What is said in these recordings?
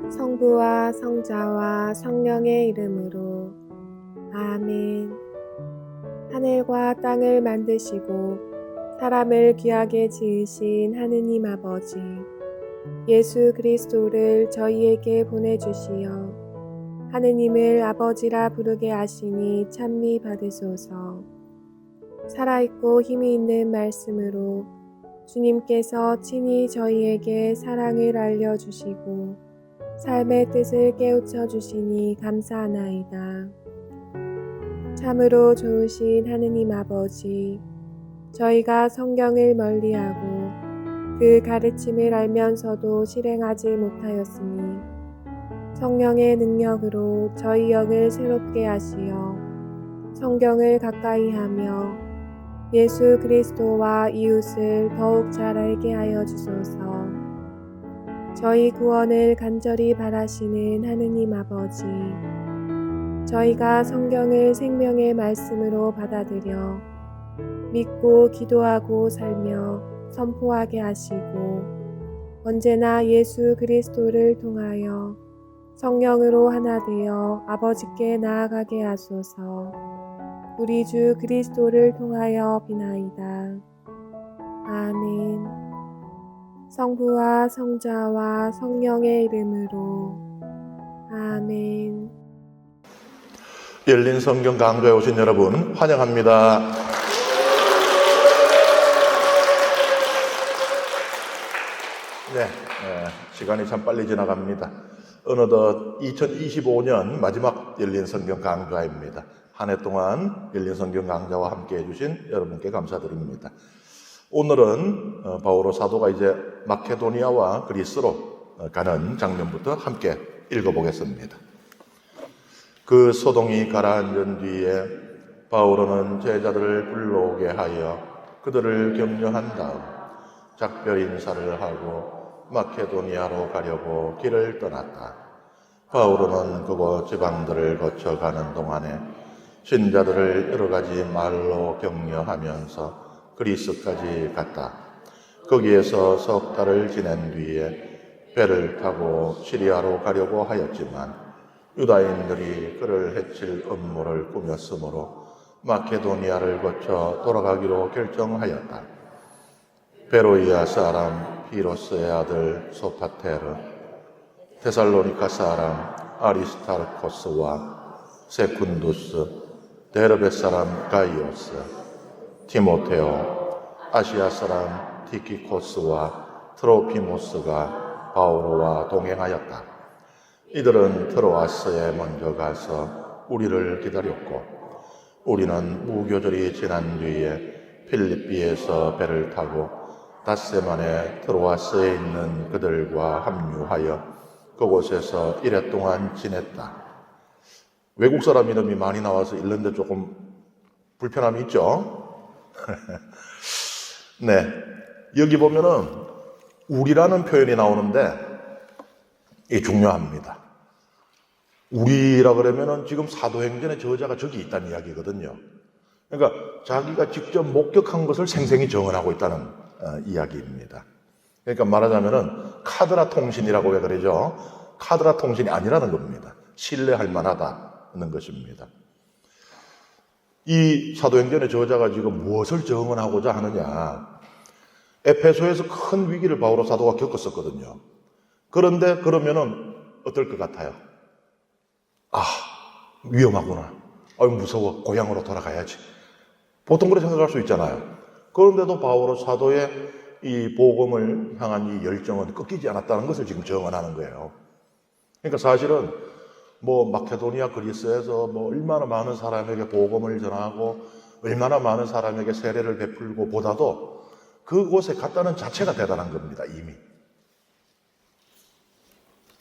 성부와 성자와 성령의 이름으로 아멘. 하늘과 땅을 만드시고 사람을 귀하게 지으신 하느님 아버지, 예수 그리스도를 저희에게 보내주시어 하느님을 아버지라 부르게 하시니 찬미 받으소서. 살아있고 힘이 있는 말씀으로 주님께서 친히 저희에게 사랑을 알려주시고 삶의 뜻을 깨우쳐 주시니 감사하나이다. 참으로 좋으신 하느님 아버지, 저희가 성경을 멀리하고 그 가르침을 알면서도 실행하지 못하였으니 성령의 능력으로 저희 영을 새롭게 하시어 성경을 가까이 하며 예수 그리스도와 이웃을 더욱 잘 알게 하여 주소서. 저희 구원을 간절히 바라시는 하느님 아버지, 저희가 성경을 생명의 말씀으로 받아들여 믿고 기도하고 살며 선포하게 하시고 언제나 예수 그리스도를 통하여 성령으로 하나 되어 아버지께 나아가게 하소서. 우리 주 그리스도를 통하여 비나이다. 아멘. 성부와 성자와 성령의 이름으로 아멘. 열린 성경 강좌에 오신 여러분 환영합니다. 시간이 참 빨리 지나갑니다. 어느덧 2025년 마지막 열린 성경 강좌입니다. 한 해 동안 열린 성경 강좌와 함께 해주신 여러분께 감사드립니다. 오늘은 바오로 사도가 이제 마케도니아와 그리스로 가는 장면부터 함께 읽어보겠습니다. 그 소동이 가라앉은 뒤에 바오로는 제자들을 불러오게 하여 그들을 격려한 다음 작별 인사를 하고 마케도니아로 가려고 길을 떠났다. 바오로는 그곳 지방들을 거쳐가는 동안에 신자들을 여러 가지 말로 격려하면서 그리스까지 갔다. 거기에서 석 달을 지낸 뒤에 배를 타고 시리아로 가려고 하였지만 유다인들이 그를 해칠 음모를 꾸몄으므로 마케도니아를 거쳐 돌아가기로 결정하였다. 베로이아 사람 피로스의 아들 소파테르, 데살로니가 사람 아리스타르코스와 세쿤두스, 데르베 사람 가이오스, 티모테오, 아시아 사람 티키코스와 트로피모스가 바오로와 동행하였다. 이들은 트로아스에 먼저 가서 우리를 기다렸고 우리는 무교절이 지난 뒤에 필리삐에서 배를 타고 닷새만에 트로아스에 있는 그들과 합류하여 그곳에서 이래 동안 지냈다. 외국 사람 이름이 많이 나와서 읽는데 조금 불편함이 있죠? 네, 여기 보면은 우리라는 표현이 나오는데 이게 중요합니다. 우리라 그러면은 지금 사도행전의 저자가 저기 있다는 이야기거든요. 그러니까 자기가 직접 목격한 것을 생생히 정언하고 있다는 이야기입니다. 그러니까 말하자면은 카드라 통신이라고 왜 그러죠? 카드라 통신이 아니라는 겁니다. 신뢰할 만하다는 것입니다. 이 사도행전의 저자가 지금 무엇을 정언하고자 하느냐? 에페소에서 큰 위기를 바오로 사도가 겪었었거든요. 그런데 그러면은 어떨 것 같아요? 위험하구나. 무서워. 고향으로 돌아가야지. 보통 그렇게 생각할 수 있잖아요. 그런데도 바오로 사도의 이 복음을 향한 이 열정은 꺾이지 않았다는 것을 지금 정언하는 거예요. 그러니까 사실은 마케도니아 그리스에서 얼마나 많은 사람에게 복음을 전하고 얼마나 많은 사람에게 세례를 베풀고 보다도 그곳에 갔다는 자체가 대단한 겁니다. 이미.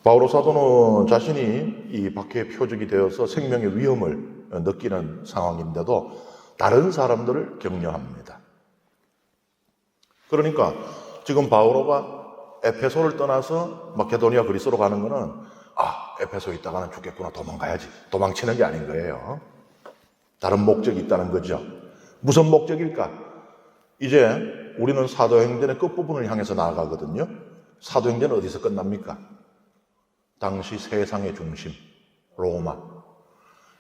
바오로 사도는 자신이 이 박해의 표적이 되어서 생명의 위험을 느끼는 상황인데도 다른 사람들을 격려합니다. 그러니까 지금 바오로가 에페소를 떠나서 마케도니아 그리스로 가는 거는 에페소에 있다가는 죽겠구나, 도망가야지, 도망치는 게 아닌 거예요. 다른 목적이 있다는 거죠. 무슨 목적일까? 이제 우리는 사도행전의 끝부분을 향해서 나아가거든요. 사도행전은 어디서 끝납니까? 당시 세상의 중심, 로마.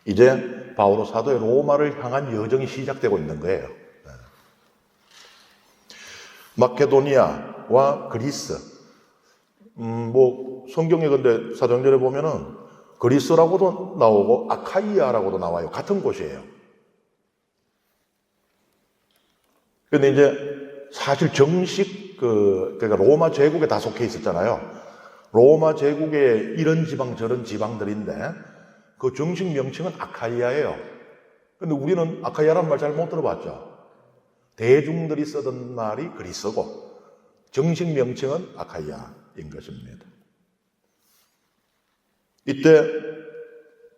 이제 바오로 사도의 로마를 향한 여정이 시작되고 있는 거예요. 마케도니아와 그리스. 성경에 근데 사도행전에 보면은 그리스라고도 나오고 아카이아라고도 나와요. 같은 곳이에요. 근데 이제 사실 정식 그러니까 로마 제국에 다 속해 있었잖아요. 로마 제국에 이런 지방 저런 지방들인데 그 정식 명칭은 아카이아예요. 근데 우리는 아카이아라는 말 잘 못 들어봤죠. 대중들이 쓰던 말이 그리스고 정식 명칭은 아카이아인 것입니다. 이때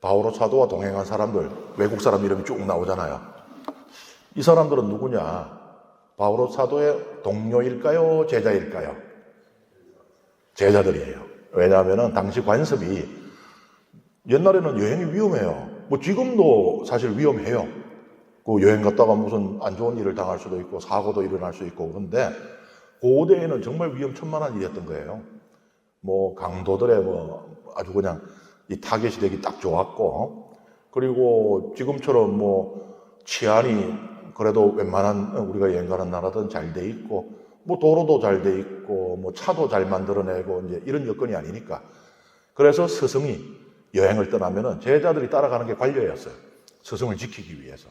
바오로 사도와 동행한 사람들, 외국 사람 이름이 쭉 나오잖아요. 이 사람들은 누구냐? 바오로 사도의 동료일까요? 제자일까요? 제자들이에요. 왜냐하면 당시 관습이 옛날에는 여행이 위험해요. 지금도 사실 위험해요. 그 여행 갔다가 무슨 안 좋은 일을 당할 수도 있고 사고도 일어날 수 있고 그런데 고대에는 정말 위험천만한 일이었던 거예요. 강도들의 아주 그냥 이 타겟이 되기 딱 좋았고 그리고 지금처럼 치안이 그래도 웬만한 우리가 여행 가는 나라든 잘 돼 있고 도로도 잘 돼 있고 차도 잘 만들어내고 이제 이런 여건이 아니니까 그래서 스승이 여행을 떠나면은 제자들이 따라가는 게 관례였어요. 스승을 지키기 위해서.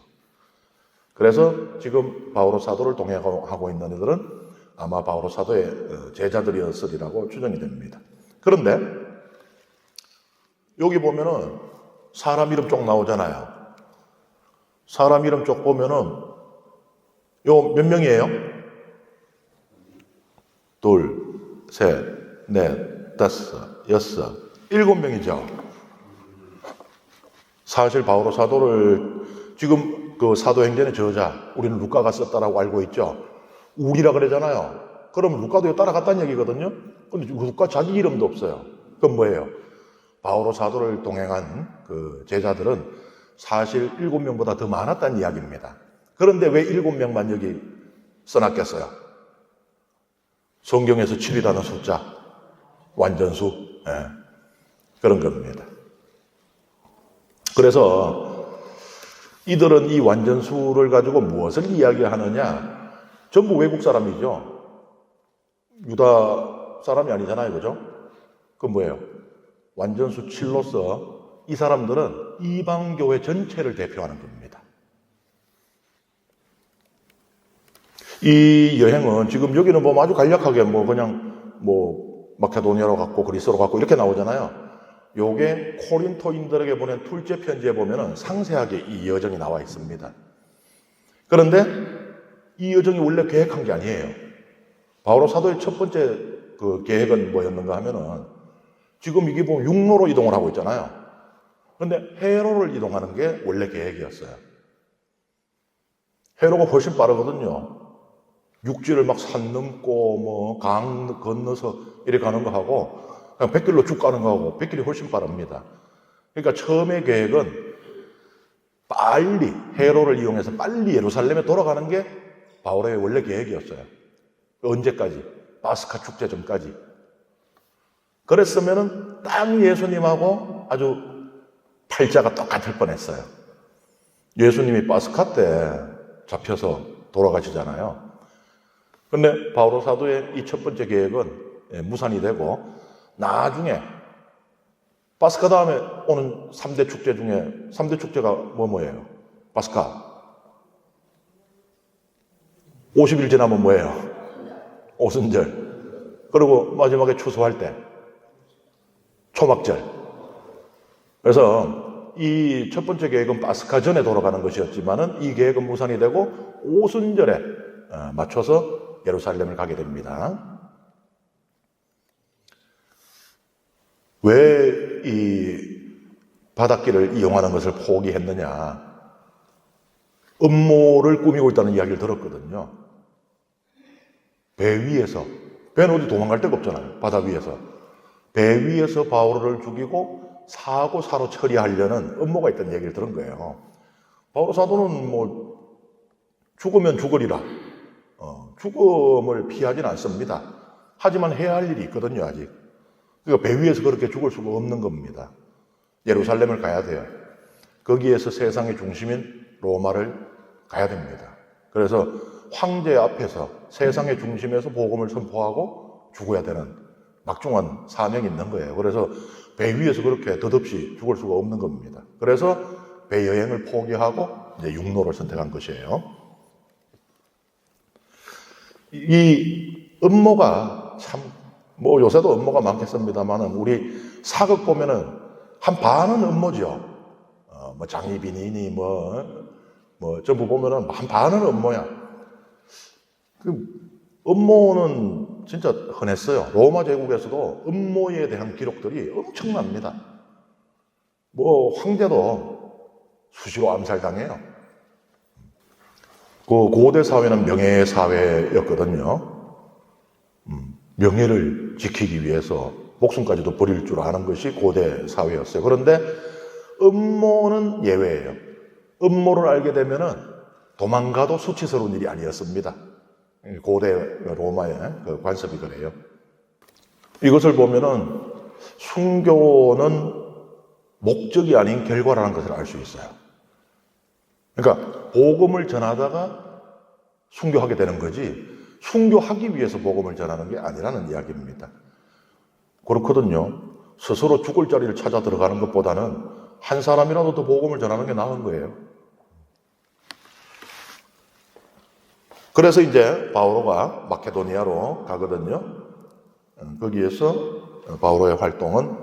그래서 지금 바오로 사도를 동행하고 있는 애들은 아마 바오로 사도의 제자들이었으리라고 추정이 됩니다. 그런데 여기 보면은 사람 이름 쪽 나오잖아요. 사람 이름 쪽 보면은 요 몇 명이에요? 둘, 셋, 넷, 다섯, 여섯, 7명이죠. 사실 바오로 사도를 지금 그 사도행전의 저자 우리는 루카가 썼다라고 알고 있죠. 우리라 그러잖아요. 그러면 루카도 따라갔다는 얘기거든요. 근데 루카 자기 이름도 없어요. 그건 뭐예요? 바오로 사도를 동행한 그 제자들은 사실 7명보다 더 많았다는 이야기입니다. 그런데 왜 7명만 여기 써놨겠어요? 성경에서 7이라는 숫자, 완전수, 그런 겁니다. 그래서 이들은 이 완전수를 가지고 무엇을 이야기하느냐? 전부 외국 사람이죠. 유다 사람이 아니잖아요. 그죠? 그건 뭐예요? 완전수 7로서 이 사람들은 이방교회 전체를 대표하는 겁니다. 이 여행은 지금 여기는 보면 아주 간략하게 마케도니아로 갔고 그리스로 갔고 이렇게 나오잖아요. 요게 코린토인들에게 보낸 둘째 편지에 보면은 상세하게 이 여정이 나와 있습니다. 그런데 이 여정이 원래 계획한 게 아니에요. 바오로 사도의 첫 번째 그 계획은 뭐였는가 하면은 지금 이게 보면 육로로 이동을 하고 있잖아요. 그런데 해로를 이동하는 게 원래 계획이었어요. 해로가 훨씬 빠르거든요. 육지를 막 산 넘고 강 건너서 이렇게 가는 거 하고 그냥 100길로 쭉 가는 거 하고 100길이 훨씬 빠릅니다. 그러니까 처음에 계획은 빨리 해로를 이용해서 빨리 예루살렘에 돌아가는 게 바오로의 원래 계획이었어요. 언제까지? 파스카 축제 전까지. 그랬으면은 딱 예수님하고 아주 팔자가 똑같을 뻔했어요. 예수님이 파스카 때 잡혀서 돌아가시잖아요. 근데 바오로 사도의 이 첫 번째 계획은 무산이 되고 나중에 파스카 다음에 오는 3대 축제 중에 3대 축제가 뭐예요? 파스카. 50일 지나면 뭐예요? 오순절. 그리고 마지막에 추수할 때 초막절. 그래서 이 첫 번째 계획은 파스카 전에 돌아가는 것이었지만은 이 계획은 무산이 되고 오순절에 맞춰서 예루살렘을 가게 됩니다. 왜 이 바닷길을 이용하는 것을 포기했느냐? 음모를 꾸미고 있다는 이야기를 들었거든요. 배 위에서, 배는 어디 도망갈 데가 없잖아요. 바다 위에서. 배 위에서 바오로를 죽이고 사고사로 처리하려는 음모가 있다는 얘기를 들은 거예요. 바오로 사도는 죽으면 죽으리라. 죽음을 피하진 않습니다. 하지만 해야 할 일이 있거든요, 아직. 그러니까 배 위에서 그렇게 죽을 수가 없는 겁니다. 예루살렘을 가야 돼요. 거기에서 세상의 중심인 로마를 가야 됩니다. 그래서 황제 앞에서 세상의 중심에서 복음을 선포하고 죽어야 되는 막중한 사명이 있는 거예요. 그래서 배 위에서 그렇게 덧없이 죽을 수가 없는 겁니다. 그래서 배 여행을 포기하고 이제 육로를 선택한 것이에요. 이 음모가 참, 요새도 음모가 많겠습니다만은 우리 사극 보면은 한 반은 음모죠. 장희빈이니 전부 보면은 한 반은 음모야. 그 음모는 진짜 흔했어요. 로마 제국에서도 음모에 대한 기록들이 엄청납니다. 황제도 수시로 암살당해요. 그 고대 사회는 명예 사회였거든요. 명예를 지키기 위해서 목숨까지도 버릴 줄 아는 것이 고대 사회였어요. 그런데 음모는 예외예요. 음모를 알게 되면은 도망가도 수치스러운 일이 아니었습니다. 고대 로마의 그 관습이 그래요. 이것을 보면은 순교는 목적이 아닌 결과라는 것을 알 수 있어요. 그러니까 복음을 전하다가 순교하게 되는 거지 순교하기 위해서 복음을 전하는 게 아니라는 이야기입니다. 그렇거든요. 스스로 죽을 자리를 찾아 들어가는 것보다는 한 사람이라도 더 복음을 전하는 게 나은 거예요. 그래서 이제 바오로가 마케도니아로 가거든요. 거기에서 바오로의 활동은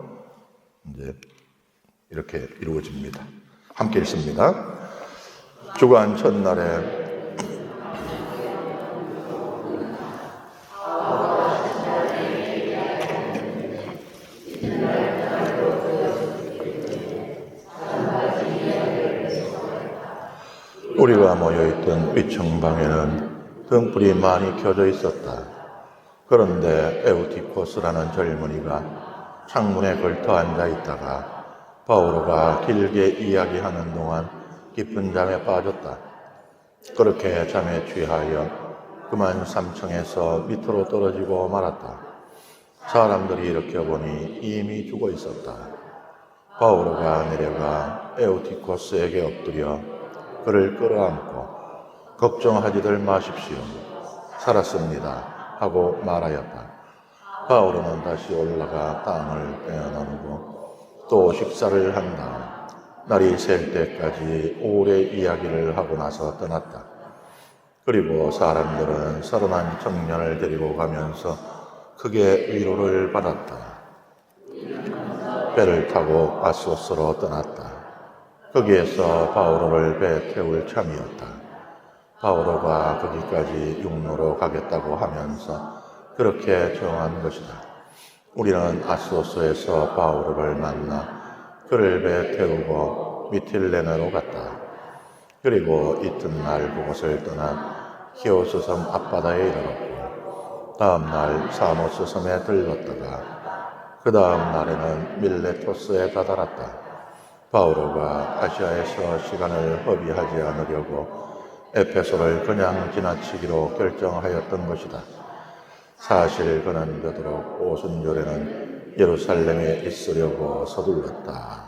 이제 이렇게 이루어집니다. 함께 읽습니다. 주간 첫날에 우리가 모여있던 위층방에는 등불이 많이 켜져 있었다. 그런데 에우티코스라는 젊은이가 창문에 걸터 앉아 있다가 바오로가 길게 이야기하는 동안 깊은 잠에 빠졌다. 그렇게 잠에 취하여 그만 3층에서 밑으로 떨어지고 말았다. 사람들이 일으켜보니 이미 죽어 있었다. 바오로가 내려가 에우티코스에게 엎드려 그를 끌어안고 걱정하지들 마십시오. 살았습니다. 하고 말하였다. 바오로는 다시 올라가 땅을 떼어나누고 또 식사를 한 다음 날이 셀 때까지 오래 이야기를 하고 나서 떠났다. 그리고 사람들은 서른한 청년을 데리고 가면서 크게 위로를 받았다. 배를 타고 아소스로 떠났다. 거기에서 바오로를 배에 태울 참이었다. 바오로가 거기까지 육로로 가겠다고 하면서 그렇게 정한 것이다. 우리는 아소스에서 바오로를 만나 그를 배에 태우고 미틸레네로 갔다. 그리고 이튿날 그곳을 떠나 히오스 섬 앞바다에 이르렀고 다음 날 사모스 섬에 들렀다가 그 다음 날에는 밀레토스에 다다랐다. 바오로가 아시아에서 시간을 허비하지 않으려고 에페소를 그냥 지나치기로 결정하였던 것이다. 사실 그는 그토록 오순절에는 예루살렘에 있으려고 서둘렀다.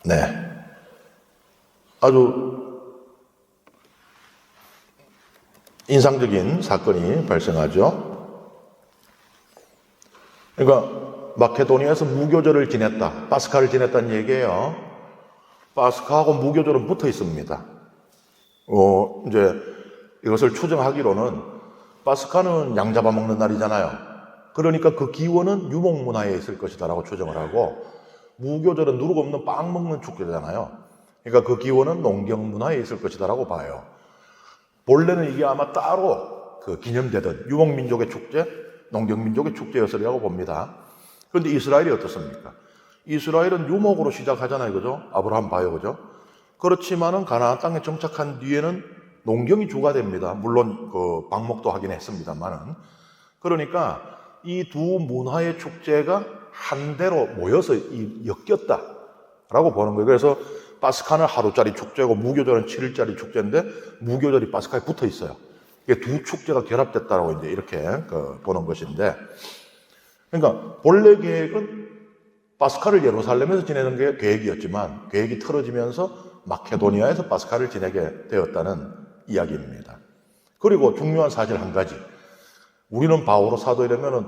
네, 아주 인상적인 사건이 발생하죠. 그러니까 마케도니아에서 무교절을 지냈다. 파스카를 지냈다는 얘기예요. 파스카하고 무교절은 붙어 있습니다. 이제 이것을 추정하기로는 파스카는 양 잡아먹는 날이잖아요. 그러니까 그 기원은 유목 문화에 있을 것이다라고 추정을 하고 무교절은 누룩 없는 빵 먹는 축제잖아요. 그러니까 그 기원은 농경 문화에 있을 것이다라고 봐요. 본래는 이게 아마 따로 그 기념되던 유목민족의 축제, 농경민족의 축제였으리라고 봅니다. 그런데 이스라엘이 어떻습니까? 이스라엘은 유목으로 시작하잖아요. 그죠? 아브라함 봐요. 그죠? 그렇지만은 가나안 땅에 정착한 뒤에는 농경이 주가 됩니다. 물론 그 방목도 하긴 했습니다만은. 그러니까 이 두 문화의 축제가 한대로 모여서 엮였다라고 보는 거예요. 그래서 파스카는 하루짜리 축제고 무교절은 7일짜리 축제인데 무교절이 파스카에 붙어 있어요. 이게 두 축제가 결합됐다라고 이제 이렇게 보는 것인데 그러니까 본래 계획은 파스카를 예루살렘에서 지내는 게 계획이었지만 계획이 틀어지면서 마케도니아에서 파스카를 지내게 되었다는 이야기입니다. 그리고 중요한 사실 한 가지. 우리는 바오로 사도이라면은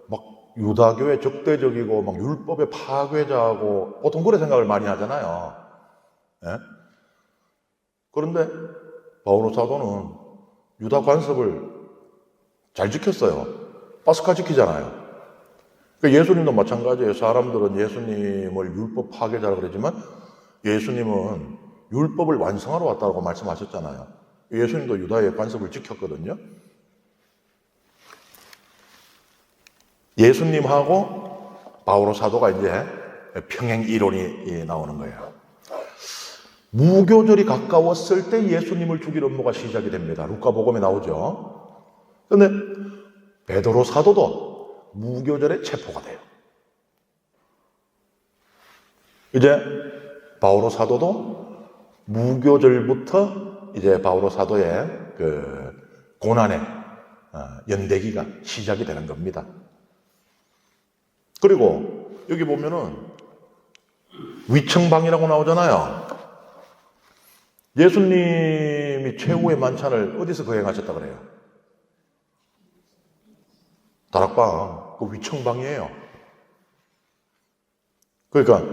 막 유다교의 적대적이고 막 율법의 파괴자고 보통 그런 생각을 많이 하잖아요. 예? 그런데 바오로 사도는 유다 관습을 잘 지켰어요. 파스카 지키잖아요. 그러니까 예수님도 마찬가지예요. 사람들은 예수님을 율법 파괴자라고 그러지만 예수님은 율법을 완성하러 왔다고 말씀하셨잖아요. 예수님도 유다의 관습을 지켰거든요. 예수님하고 바오로 사도가 이제 평행 이론이 나오는 거예요. 무교절이 가까웠을 때 예수님을 죽일 업무가 시작이 됩니다. 루카복음에 나오죠. 그런데 베드로 사도도 무교절에 체포가 돼요. 이제 바오로 사도도 무교절부터 이제 바오로 사도의 그 고난의 연대기가 시작이 되는 겁니다. 그리고 여기 보면은 위청방이라고 나오잖아요. 예수님이 최후의 만찬을 어디서 거행하셨다 그래요? 다락방, 그 위청방이에요. 그러니까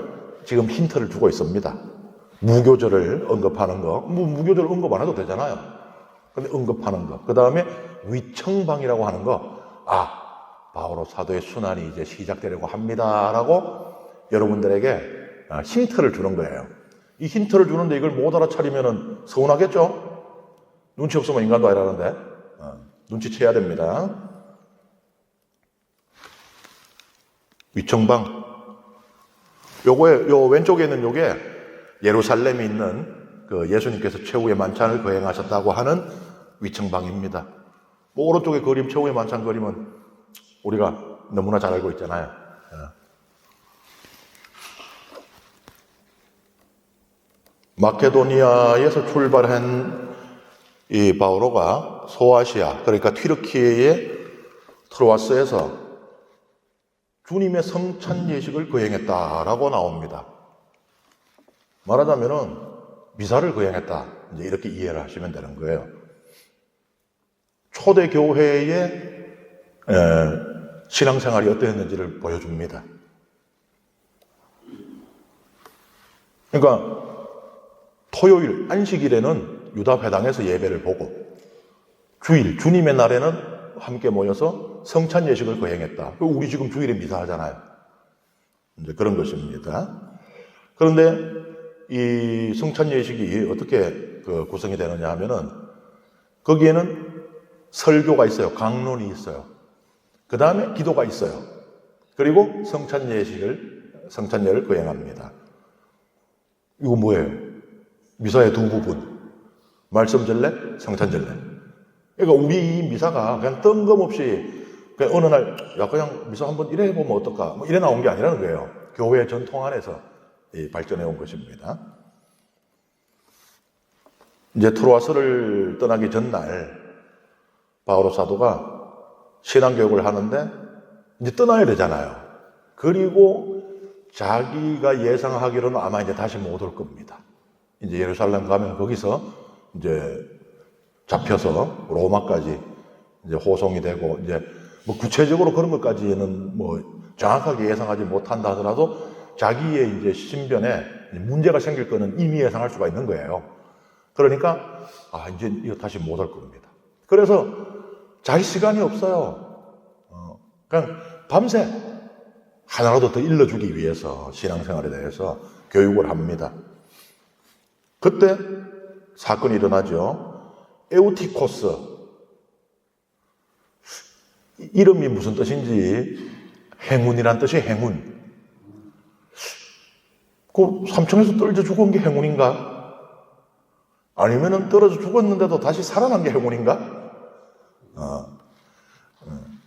지금 힌트를 주고 있습니다. 무교절을 언급하는 거, 무교절 언급 안 해도 되잖아요. 근데 언급하는 거. 그 다음에 위청방이라고 하는 거, 바오로 사도의 순환이 이제 시작되려고 합니다라고 여러분들에게 힌트를 주는 거예요. 이 힌트를 주는데 이걸 못 알아차리면 서운하겠죠? 눈치 없으면 인간도 아니라는데 눈치채야 됩니다. 위청방. 요 왼쪽에 있는 요게 예루살렘에 있는 그 예수님께서 최후의 만찬을 거행하셨다고 하는 위청방입니다. 뭐 오른쪽에 그림, 최후의 만찬 그림은 우리가 너무나 잘 알고 있잖아요. 마케도니아에서 출발한 이 바오로가 소아시아, 그러니까 튀르키예의 트로아스에서 주님의 성찬 예식을 거행했다라고 나옵니다. 말하자면은 미사를 거행했다. 이제 이렇게 이해를 하시면 되는 거예요. 초대 교회의 신앙생활이 어땠는지를 보여줍니다. 그러니까 토요일, 안식일에는 유다 회당에서 예배를 보고 주일, 주님의 날에는 함께 모여서 성찬 예식을 거행했다. 우리 지금 주일에 미사 하잖아요. 이제 그런 것입니다. 그런데 이 성찬 예식이 어떻게 구성이 되느냐 하면은 거기에는 설교가 있어요. 강론이 있어요. 그 다음에 기도가 있어요. 그리고 성찬예를 거행합니다. 이거 뭐예요? 미사의 두 부분. 말씀 전례, 성찬 전례. 그러니까 우리 이 미사가 그냥 뜬금없이 그냥 어느 날, 그냥 미사 한번 이래 해보면 어떨까? 뭐 이래 나온 게 아니라는 거예요. 교회 전통 안에서 발전해 온 것입니다. 이제 트로아스를 떠나기 전날, 바오로 사도가 신앙교육을 하는데 이제 떠나야 되잖아요. 그리고 자기가 예상하기로는 아마 이제 다시 못 올 겁니다. 이제 예루살렘 가면 거기서 이제 잡혀서 로마까지 이제 호송이 되고 이제 뭐 구체적으로 그런 것까지는 뭐 정확하게 예상하지 못한다 하더라도 자기의 이제 신변에 문제가 생길 거는 이미 예상할 수가 있는 거예요. 그러니까 이제 이거 다시 못 올 겁니다. 그래서 잘 시간이 없어요. 그냥 밤새 하나라도 더 일러주기 위해서 신앙생활에 대해서 교육을 합니다. 그때 사건이 일어나죠. 에우티코스. 이름이 무슨 뜻인지 행운이란 뜻이 행운. 그 삼층에서 떨어져 죽은 게 행운인가? 아니면은 떨어져 죽었는데도 다시 살아난 게 행운인가?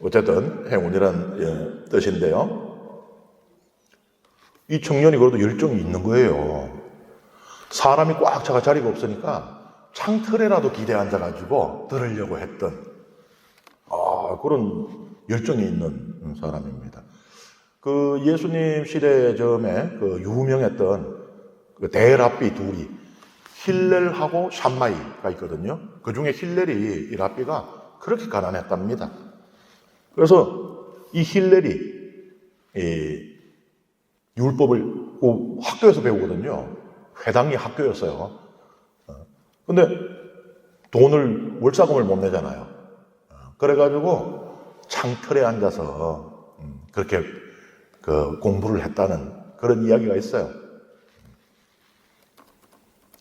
어쨌든 행운이란 뜻인데요. 이 청년이 그래도 열정이 있는 거예요. 사람이 꽉 차가 자리가 없으니까 창틀에라도 기대 앉아가지고 들으려고 했던 그런 열정이 있는 사람입니다. 그 예수님 시대 즈음에 그 유명했던 그 대랍비 둘이 힐렐하고 샴마이가 있거든요. 그 중에 힐렐이, 이 랍비가 그렇게 가난했답니다. 그래서 이 힐렐이 이 율법을 학교에서 배우거든요. 회당이 학교였어요. 근데 돈을, 월사금을 못 내잖아요. 그래가지고 창틀에 앉아서 그렇게 그 공부를 했다는 그런 이야기가 있어요.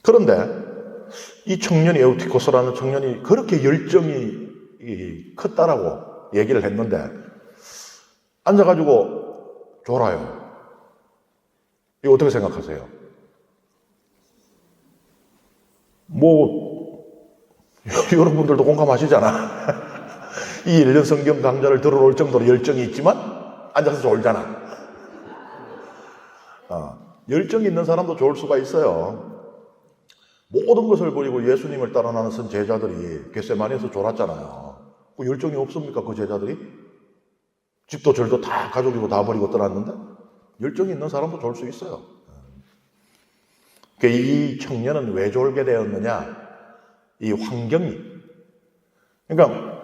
그런데 이 청년이, 에우티코스라는 청년이 그렇게 열정이 컸다라고 얘기를 했는데 앉아가지고 졸아요. 이거 어떻게 생각하세요? 뭐 여러분들도 공감하시잖아. 이 1년 성경 강좌를 들어올 정도로 열정이 있지만 앉아서 졸잖아. 열정이 있는 사람도 좋을 수가 있어요. 모든 것을 버리고 예수님을 따라 나선 제자들이 겟세마니에서 졸았잖아요. 그 열정이 없습니까, 그 제자들이? 집도 절도 다 가족이고 다 버리고 떠났는데 열정이 있는 사람도 졸 수 있어요. 이 청년은 왜 졸게 되었느냐? 이 환경이. 그러니까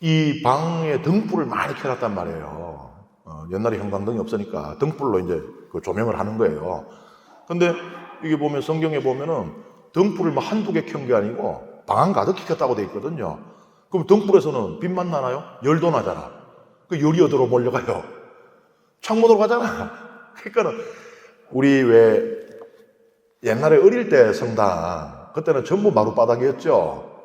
이 방에 등불을 많이 켜놨단 말이에요. 옛날에 형광등이 없으니까 등불로 이제 그 조명을 하는 거예요. 근데 이게 보면 성경에 보면은 등불을 막 한두 개 켠 게 아니고 방 가득히 켰다고 돼 있거든요. 그럼 등불에서는 빛만 나나요? 열도 나잖아. 그 열이 어디로 몰려가요? 창문으로 가잖아. 그러니까는 우리 왜 옛날에 어릴 때 성당, 그때는 전부 마룻바닥이었죠.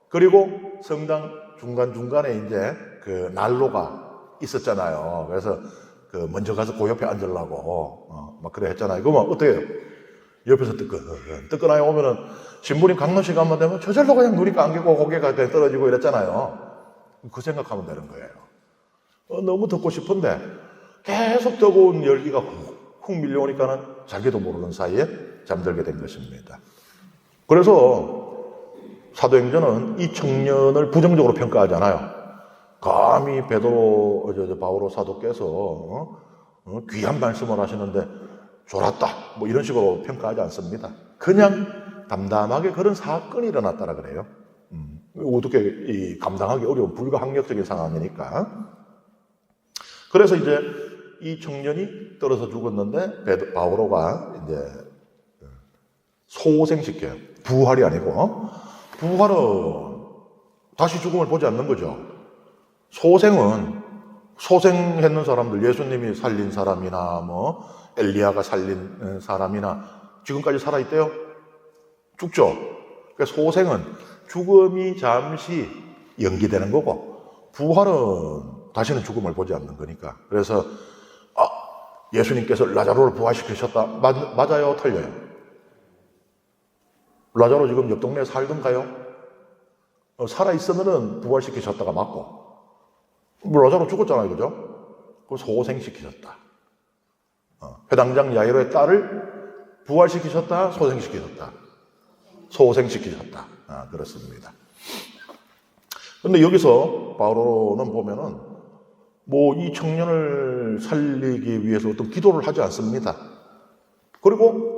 그리고 성당 중간중간에 이제 그 난로가 있었잖아요. 그래서 그 먼저 가서 그 옆에 앉으려고 막 그래 했잖아요. 그러면 어떻게 해요? 옆에서 뜨끈하게 오면은 신부님 강론식 한번 되면 저절로 그냥 눈이 감기고 고개가 그냥 떨어지고 이랬잖아요. 그 생각하면 되는 거예요. 너무 듣고 싶은데 계속 뜨거운 열기가 훅 밀려오니까는 자기도 모르는 사이에 잠들게 된 것입니다. 그래서 사도행전은 이 청년을 부정적으로 평가하잖아요. 감히 베드로, 바오로 사도께서 귀한 말씀을 하시는데 졸았다, 뭐 이런 식으로 평가하지 않습니다. 그냥 담담하게 그런 사건이 일어났다라 그래요. 어떻게 감당하기 어려운 불가항력적인 상황이니까. 그래서 이제 이 청년이 떨어져 죽었는데 바오로가 이제 소생시켜요. 부활이 아니고. 부활은 다시 죽음을 보지 않는 거죠. 소생은 소생했는 사람들, 예수님이 살린 사람이나 뭐 엘리야가 살린 사람이나 지금까지 살아있대요? 죽죠. 그러니까 소생은 죽음이 잠시 연기되는 거고 부활은 다시는 죽음을 보지 않는 거니까. 그래서 예수님께서 라자로를 부활시키셨다. 맞아요? 틀려요? 라자로 지금 옆 동네에 살던가요? 살아있으면 부활시키셨다가 맞고 라자로 죽었잖아요. 그죠? 그럼 소생시키셨다. 회당장 야이로의 딸을 부활시키셨다, 소생시키셨다. 소생시키셨다. 그렇습니다. 그런데 여기서 바오로는 보면은 뭐 이 청년을 살리기 위해서 어떤 기도를 하지 않습니다. 그리고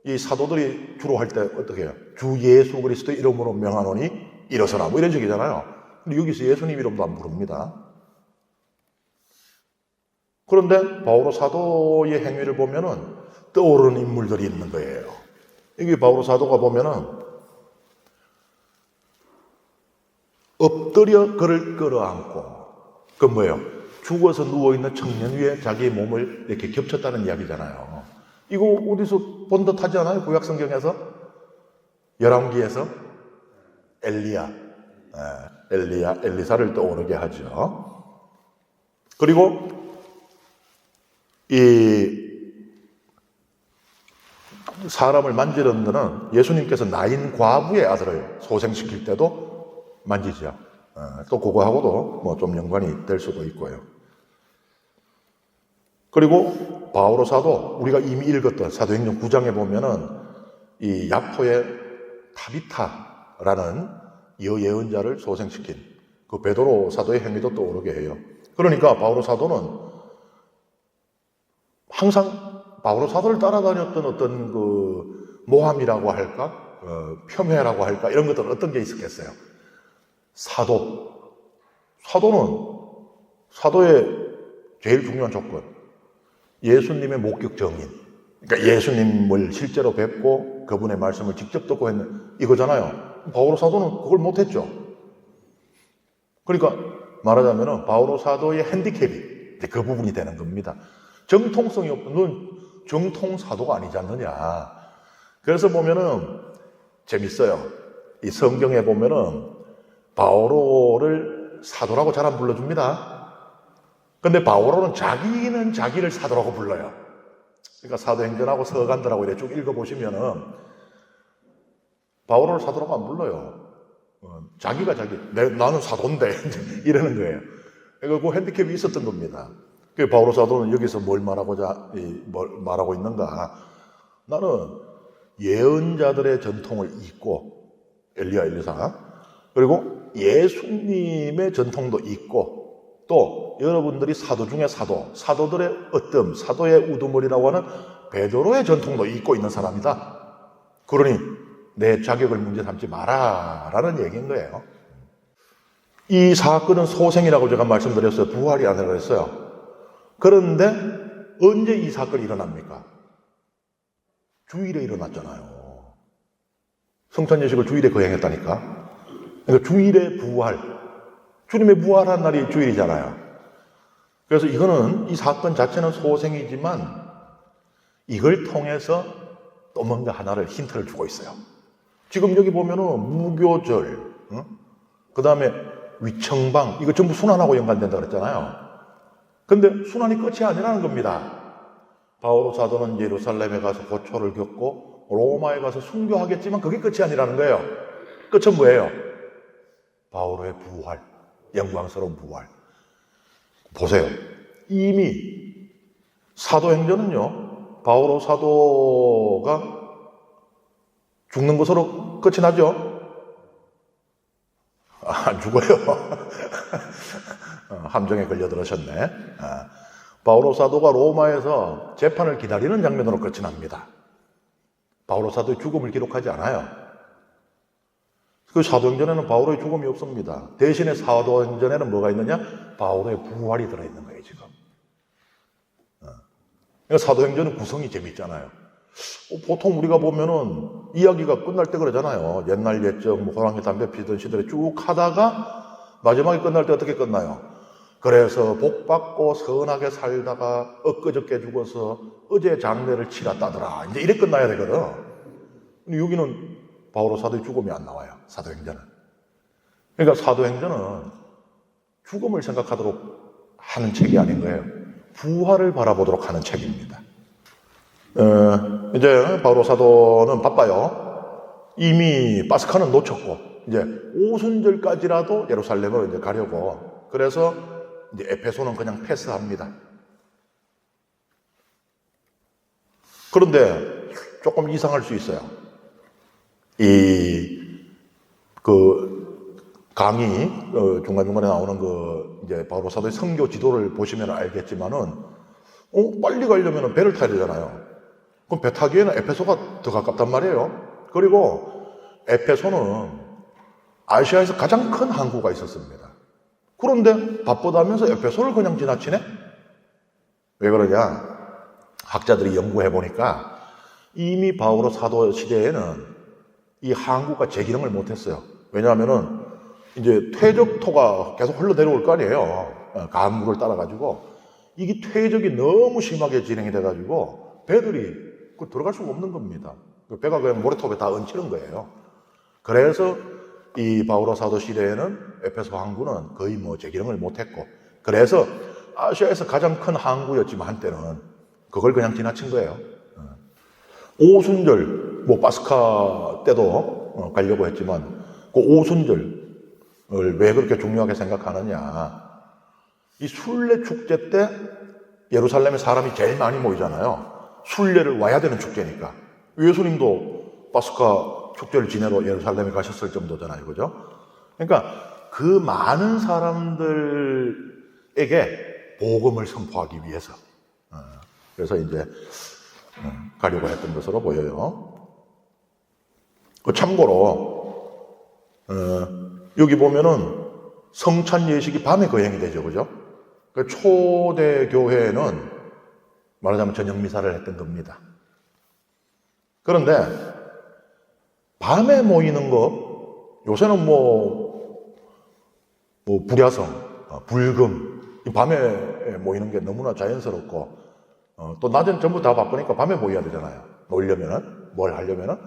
이 사도들이 주로 할 때 어떻게 해요? 주 예수 그리스도 이름으로 명하노니 일어서라 뭐 이런 식이잖아요. 근데 여기서 예수님 이름도 안 부릅니다. 그런데 바오로 사도의 행위를 보면은 떠오르는 인물들이 있는 거예요. 이게 바오로 사도가 보면은 엎드려 그를 끌어안고, 그 뭐예요? 죽어서 누워있는 청년 위에 자기의 몸을 이렇게 겹쳤다는 이야기잖아요. 이거 어디서 본 듯 하지 않아요? 구약 성경에서? 열왕기에서? 엘리사를 떠오르게 하죠. 그리고 이 사람을 만지는 데는 예수님께서 나인 과부의 아들을 소생시킬 때도 만지죠. 또 그거하고도 뭐 좀 연관이 될 수도 있고요. 그리고 바오로 사도 우리가 이미 읽었던 사도행전 9장에 보면은 이 야포의 타비타라는 여예언자를 소생시킨 그 베드로 사도의 행위도 떠오르게 해요. 그러니까 바오로 사도는 항상 바오로 사도를 따라다녔던 어떤 그 모함이라고 할까, 폄훼라고 할까, 이런 것들은 어떤 게 있었겠어요? 사도의 제일 중요한 조건, 예수님의 목격 증인. 그러니까 예수님을 실제로 뵙고 그분의 말씀을 직접 듣고 했는 이거잖아요. 바오로 사도는 그걸 못했죠. 그러니까 말하자면 바오로 사도의 핸디캡이 그 부분이 되는 겁니다. 정통성이 없는, 넌 정통 사도가 아니지 않느냐. 그래서 보면은 재밌어요. 이 성경에 보면은 바오로를 사도라고 잘 안 불러줍니다. 근데 바오로는 자기는 자기를 사도라고 불러요. 그러니까 사도행전하고 서간들하고 이렇게 쭉 읽어보시면은 바오로를 사도라고 안 불러요. 자기가 나는 사도인데 이러는 거예요. 그러니까 그 핸디캡이 있었던 겁니다. 그 바오로 사도는 여기서 뭘 말하고 있는가? 나는 예언자들의 전통을 잇고, 엘리야, 엘리사, 그리고 예수님의 전통도 잇고, 또 여러분들이 사도 중에 사도들의 어떤 사도의 우두머리라고 하는 베드로의 전통도 잇고 있는 사람이다. 그러니 내 자격을 문제 삼지 마라라는 얘기인 거예요. 이 사건은 소생이라고 제가 말씀드렸어요. 부활이 아니라 그랬어요. 그런데 언제 이 사건이 일어납니까? 주일에 일어났잖아요. 성탄 예식을 주일에 거행했다니까. 그러니까 주일에 부활, 주님의 부활한 날이 주일이잖아요. 그래서 이 사건 자체는 소생이지만 이걸 통해서 또 뭔가 하나를 힌트를 주고 있어요. 지금 여기 보면은 무교절, 그 다음에 위청방, 이거 전부 순환하고 연관된다 그랬잖아요. 근데 순환이 끝이 아니라는 겁니다. 바오로 사도는 예루살렘에 가서 고초를 겪고 로마에 가서 순교하겠지만 그게 끝이 아니라는 거예요. 끝은 뭐예요? 바오로의 부활, 영광스러운 부활. 보세요. 이미 사도행전은요, 바오로 사도가 죽는 것으로 끝이 나죠? 안 죽어요. 함정에 걸려들으셨네. 바오로 사도가 로마에서 재판을 기다리는 장면으로 끝이 납니다. 바오로 사도의 죽음을 기록하지 않아요. 그 사도행전에는 바오로의 죽음이 없습니다. 대신에 사도행전에는 뭐가 있느냐? 바오로의 부활이 들어있는 거예요, 지금. 그러니까 사도행전은 구성이 재밌잖아요. 보통 우리가 보면은 이야기가 끝날 때 그러잖아요. 옛날 옛적, 호랑이 담배 피던 시절에 쭉 하다가 마지막에 끝날 때 어떻게 끝나요? 그래서 복받고 선하게 살다가 엊그저께 죽어서 어제 장례를 치렀다더라. 이제 이래 끝나야 되거든. 근데 여기는 바오로 사도의 죽음이 안 나와요. 사도행전은. 그러니까 사도행전은 죽음을 생각하도록 하는 책이 아닌 거예요. 부활을 바라보도록 하는 책입니다. 이제 바오로 사도는 바빠요. 이미 파스카는 놓쳤고 이제 오순절까지라도 예루살렘을 이제 가려고. 그래서 이제 에페소는 그냥 패스합니다. 그런데 조금 이상할 수 있어요. 강의, 중간중간에 나오는 이제 바오로 사도의 선교 지도를 보시면 알겠지만은, 빨리 가려면 배를 타야 되잖아요. 그럼 배 타기에는 에페소가 더 가깝단 말이에요. 그리고 에페소는 아시아에서 가장 큰 항구가 있었습니다. 그런데 바쁘다면서 에페소를 그냥 지나치네? 왜 그러냐? 학자들이 연구해 보니까 이미 바오로 사도 시대에는 이 항구가 제기능을 못했어요. 왜냐하면은 이제 퇴적토가 계속 흘러내려올 거 아니에요. 강물을 따라가지고. 이게 퇴적이 너무 심하게 진행이 돼가지고 배들이 들어갈 수가 없는 겁니다. 배가 그냥 모래톱에 다 얹히는 거예요. 그래서 이 바오로 사도 시대에는 에페소 항구는 거의 제기능을 못했고, 그래서 아시아에서 가장 큰 항구였지만 한때는 그걸 그냥 지나친 거예요. 오순절, 파스카 때도 가려고 했지만 그 오순절을 왜 그렇게 중요하게 생각하느냐? 이 순례 축제 때 예루살렘에 사람이 제일 많이 모이잖아요. 순례를 와야 되는 축제니까. 예수님도 파스카 축제를 지내러 예루살렘에 가셨을 정도잖아요. 그죠? 그러니까 그 많은 사람들에게 복음을 선포하기 위해서 그래서 이제 가려고 했던 것으로 보여요. 참고로 여기 보면은 성찬 예식이 밤에 거행이 되죠, 그죠? 초대 교회는 말하자면 저녁 미사를 했던 겁니다. 그런데 밤에 모이는 거, 요새는 불야성, 불금, 밤에 모이는 게 너무나 자연스럽고, 또 낮엔 전부 다 바쁘니까 밤에 모여야 되잖아요. 놀려면은, 뭘 하려면은.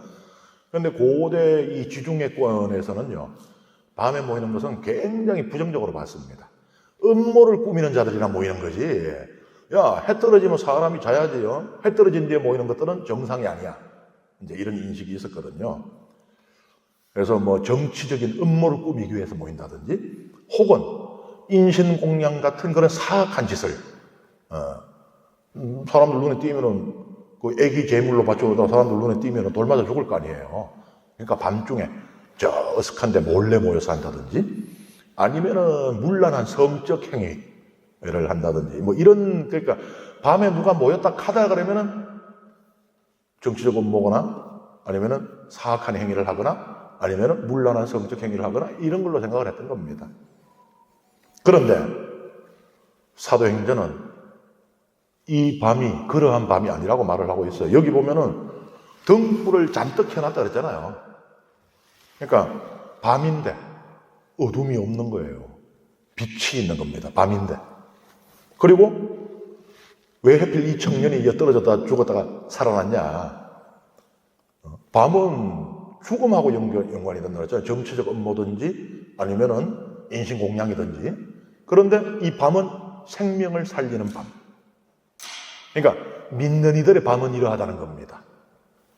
그런데 고대 이 지중해권에서는요, 밤에 모이는 것은 굉장히 부정적으로 봤습니다. 음모를 꾸미는 자들이나 모이는 거지. 야, 해 떨어지면 사람이 자야지요. 해 떨어진 뒤에 모이는 것들은 정상이 아니야. 이제 이런 인식이 있었거든요. 그래서 정치적인 음모를 꾸미기 위해서 모인다든지, 혹은 인신공양 같은 그런 사악한 짓을, 사람들 눈에 띄면은, 그 애기 제물로 바쳐오다가 사람들 눈에 띄면은 돌 맞아 죽을 거 아니에요. 그러니까 밤중에 저 어색한데 몰래 모여서 한다든지, 아니면은 문란한 성적 행위를 한다든지, 그러니까 밤에 누가 모였다 하다 그러면은 정치적 음모거나, 아니면은 사악한 행위를 하거나, 아니면은 문란한 성적 행위를 하거나, 이런 걸로 생각을 했던 겁니다. 그런데 사도행전은 이 밤이 그러한 밤이 아니라고 말을 하고 있어요. 여기 보면은 등불을 잔뜩 켜놨다 그랬잖아요. 그러니까 밤인데 어둠이 없는 거예요. 빛이 있는 겁니다. 밤인데. 그리고 왜 하필 이 청년이 떨어졌다 죽었다가 살아났냐. 밤은 죽음하고 연관이 된다고 했잖아요. 정치적 음모든지 아니면은 인신공양이든지. 그런데 이 밤은 생명을 살리는 밤. 그러니까 믿는 이들의 밤은 이러하다는 겁니다.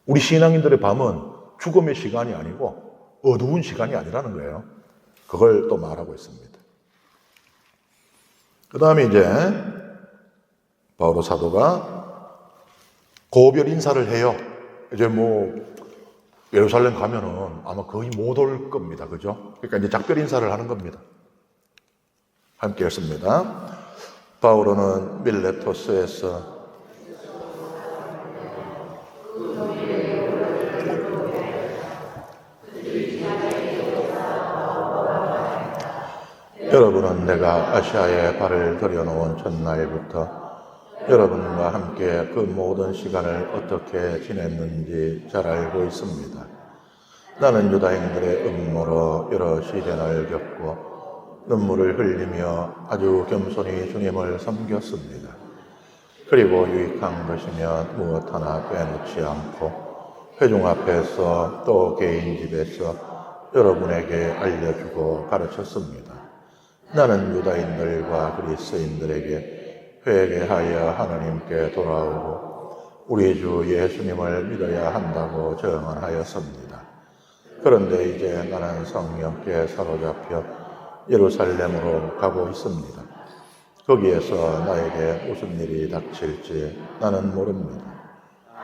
우리 신앙인들의 밤은 죽음의 시간이 아니고 어두운 시간이 아니라는 거예요. 그걸 또 말하고 있습니다. 그 다음에 이제 바오로 사도가 고별 인사를 해요. 이제 예루살렘 가면은 아마 거의 못 올 겁니다. 그죠? 그러니까 이제 작별 인사를 하는 겁니다. 함께 했습니다. 바오로는 밀레토스에서 여러분은 내가 아시아에 발을 들여놓은 첫날부터 여러분과 함께 그 모든 시간을 어떻게 지냈는지 잘 알고 있습니다. 나는 유다인들의 음모로 여러 시련을 겪고 눈물을 흘리며 아주 겸손히 주님을 섬겼습니다. 그리고 유익한 것이면 무엇 하나 빼놓지 않고 회중 앞에서 또 개인 집에서 여러분에게 알려주고 가르쳤습니다. 나는 유다인들과 그리스인들에게 회개하여 하나님께 돌아오고 우리 주 예수님을 믿어야 한다고 증언하였습니다. 그런데 이제 나는 성령께 사로잡혀 예루살렘으로 가고 있습니다. 거기에서 나에게 무슨 일이 닥칠지 나는 모릅니다.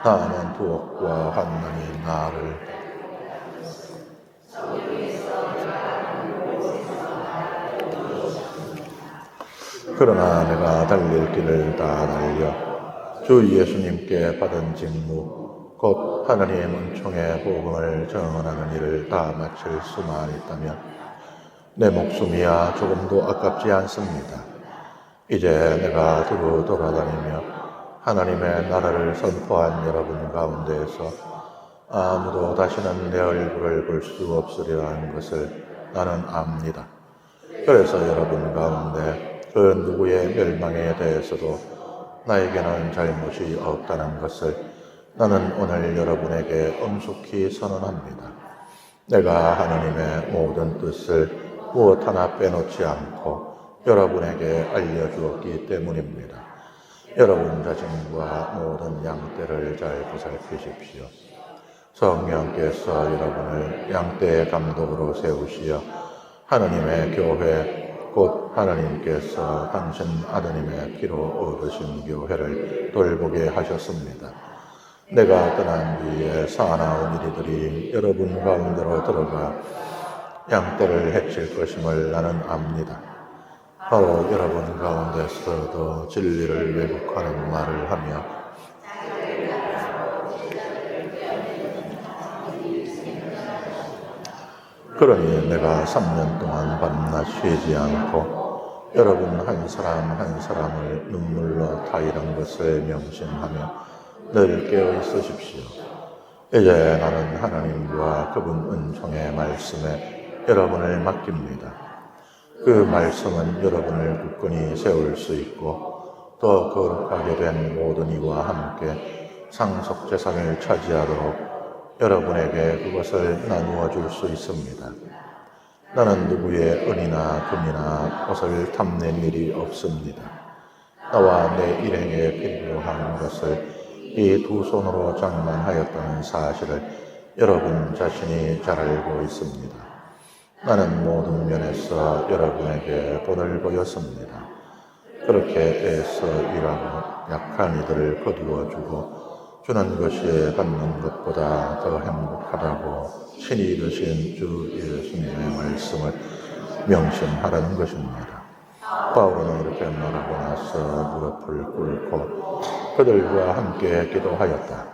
다만 두옥과 환난이 나를 그러나 내가 달릴 길을 다 달려 주 예수님께 받은 직무 곧 하나님 은총의 복음을 증언하는 일을 다 마칠 수만 있다면 내 목숨이야 조금도 아깝지 않습니다. 이제 내가 두루 돌아다니며 하나님의 나라를 선포한 여러분 가운데에서 아무도 다시는 내 얼굴을 볼 수 없으리라는 것을 나는 압니다. 그래서 여러분 가운데 그 누구의 멸망에 대해서도 나에게는 잘못이 없다는 것을 나는 오늘 여러분에게 엄숙히 선언합니다. 내가 하나님의 모든 뜻을 무엇 하나 빼놓지 않고 여러분에게 알려주었기 때문입니다. 여러분 자신과 모든 양떼를 잘 보살피십시오. 성령께서 여러분을 양떼의 감독으로 세우시어 하나님의 교회 곧 하나님께서 당신 아드님의 피로 얻으신 교회를 돌보게 하셨습니다. 내가 떠난 뒤에 사나운 이리들이 여러분 가운데로 들어가 양떼를 해칠 것임을 나는 압니다. 바로 여러분 가운데서도 진리를 왜곡하는 말을 하며 그러니 내가 3년 동안 밤낮 쉬지 않고 여러분 한 사람 한 사람을 눈물로 타이른 것을 명심하며 늘 깨어 있으십시오. 이제 나는 하나님과 그분 은총의 말씀에 여러분을 맡깁니다. 그 말씀은 여러분을 굳건히 세울 수 있고 더 거룩하게 된 모든 이와 함께 상속재산을 차지하도록 여러분에게 그것을 나누어 줄 수 있습니다. 나는 누구의 은이나 금이나 옷을 탐낼 일이 없습니다. 나와 내 일행에 필요한 것을 이 두 손으로 장만하였다는 사실을 여러분 자신이 잘 알고 있습니다. 나는 모든 면에서 여러분에게 본을 보였습니다. 그렇게 애써 일하고 약한 이들을 거두어주고 주는 것이 받는 것보다 더 행복하다고 신이 되신 주 예수님의 말씀을 명심하라는 것입니다. 바울은 이렇게 말하고 나서 무릎을 꿇고 그들과 함께 기도하였다.